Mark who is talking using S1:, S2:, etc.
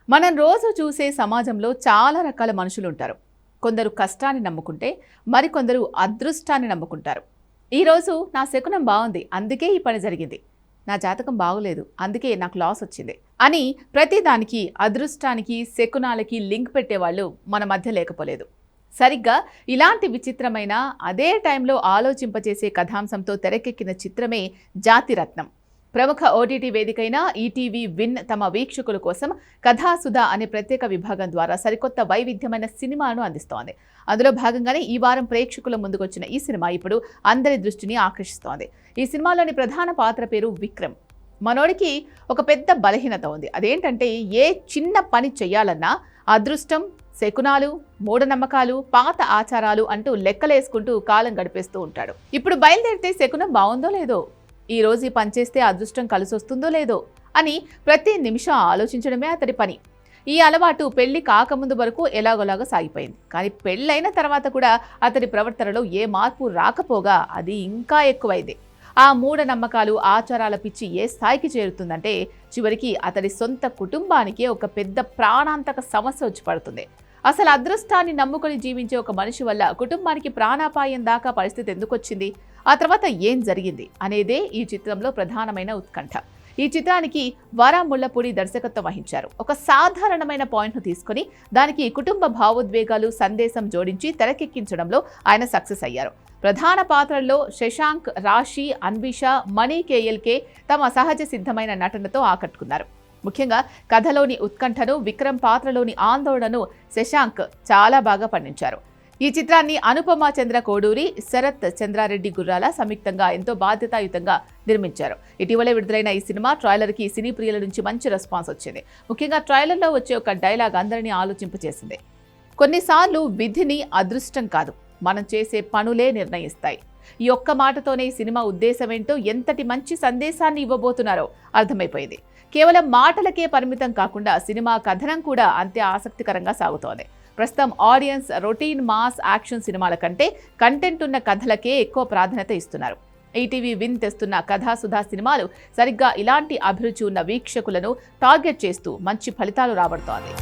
S1: మనం రోజు చూసే సమాజంలో చాలా రకాల మనుషులు ఉంటారు. కొందరు కష్టాన్ని నమ్ముకుంటే మరికొందరు అదృష్టాన్ని నమ్ముకుంటారు. ఈరోజు నా శకునం బాగుంది, అందుకే ఈ పని జరిగింది. నా జాతకం బాగోలేదు, అందుకే నాకు లాస్ వచ్చింది అని ప్రతిదానికి అదృష్టానికి శకునాలకి లింక్ పెట్టేవాళ్ళు మన మధ్య లేకపోలేదు. సరిగ్గా ఇలాంటి విచిత్రమైన అదే టైంలో ఆలోచింపచేసే కథాంశంతో తెరకెక్కిన చిత్రమే జాతిరత్నం. ప్రముఖ ఓటీటీ వేదికైన ఈటీవీ విన్ తమ వీక్షకుల కోసం కథాసుధ అనే ప్రత్యేక విభాగం ద్వారా సరికొత్త వైవిధ్యమైన సినిమాను అందిస్తోంది. అందులో భాగంగానే ఈ వారం ప్రేక్షకుల ముందుకొచ్చిన ఈ సినిమా ఇప్పుడు అందరి దృష్టిని ఆకర్షిస్తోంది. ఈ సినిమాలోని ప్రధాన పాత్ర పేరు విక్రమ్. మనోడికి ఒక పెద్ద బలహీనత ఉంది. అదేంటంటే ఏ చిన్న పని చెయ్యాలన్నా అదృష్టం, శకునాలు, మూఢనమ్మకాలు, పాత ఆచారాలు అంటూ లెక్కలేసుకుంటూ కాలం గడిపేస్తూ ఉంటాడు. ఇప్పుడు బయలుదేరితే శకునం బాగుందో లేదో, ఈ రోజు ఈ పని చేస్తే అదృష్టం కలిసొస్తుందో లేదో అని ప్రతి నిమిషం ఆలోచించడమే అతడి పని. ఈ అలవాటు పెళ్లి కాకముందు వరకు ఎలాగోలాగా సాగిపోయింది. కానీ పెళ్ళైన తర్వాత కూడా అతడి ప్రవర్తనలో ఏ మార్పు రాకపోగా అది ఇంకా ఎక్కువైంది. ఆ మూఢనమ్మకాలు, ఆచారాల పిచ్చి ఏ స్థాయికి చేరుతుందంటే చివరికి అతడి సొంత కుటుంబానికి ఒక పెద్ద ప్రాణాంతక సమస్య వచ్చి పడుతుంది. అసలు అదృష్టాన్ని నమ్ముకొని జీవించే ఒక మనిషి వల్ల కుటుంబానికి ప్రాణాపాయం దాకా పరిస్థితి ఎందుకు వచ్చింది, ఆ తర్వాత ఏం జరిగింది అనేదే ఈ చిత్రంలో ప్రధానమైన ఉత్కంఠ. ఈ చిత్రానికి వరా ముళ్లపూడి దర్శకత్వం వహించారు. ఒక సాధారణమైన పాయింట్ను తీసుకుని దానికి కుటుంబ భావోద్వేగాలు, సందేశం జోడించి తెరకెక్కించడంలో ఆయన సక్సెస్ అయ్యారు. ప్రధాన పాత్రల్లో శశాంక్, రాశి, అన్విష, మణి కేఎల్కే తమ సహజ సిద్ధమైన నటనతో ఆకట్టుకున్నారు. ముఖ్యంగా కథలోని ఉత్కంఠను, విక్రమ్ పాత్రలోని ఆందోళనను శశాంక్ చాలా బాగా పండించారు. ఈ చిత్రాన్ని అనుపమ చంద్ర కోడూరి, శరత్ చంద్రారెడ్డి గుర్రాల సంయుక్తంగా ఎంతో బాధ్యతాయుతంగా నిర్మించారు. ఇటీవలే విడుదలైన ఈ సినిమా ట్రైలర్కి సినీ ప్రియుల నుంచి మంచి రెస్పాన్స్ వచ్చింది. ముఖ్యంగా ట్రైలర్లో వచ్చే ఒక డైలాగ్ అందరినీ ఆలోచింపచేసింది. కొన్నిసార్లు విధిని అదృష్టం కాదు, మనం చేసే పనులే నిర్ణయిస్తాయి. ఈ ఒక్క మాటతోనే ఈ సినిమా ఉద్దేశం ఏంటో, ఎంతటి మంచి సందేశాన్ని ఇవ్వబోతున్నారో అర్థమైపోయింది. కేవలం మాటలకే పరిమితం కాకుండా సినిమా కథనం కూడా అంతే ఆసక్తికరంగా సాగుతోంది. ప్రస్తుతం ఆడియన్స్ రొటీన్ మాస్ యాక్షన్ సినిమాల కంటే కంటెంట్ ఉన్న కథలకే ఎక్కువ ప్రాధాన్యత ఇస్తున్నారు. ఈటీవీ విన్ తెస్తున్న కథాసుధా సినిమాలు సరిగ్గా ఇలాంటి అభిరుచి ఉన్న వీక్షకులను టార్గెట్ చేస్తూ మంచి ఫలితాలు రాబడుతోంది.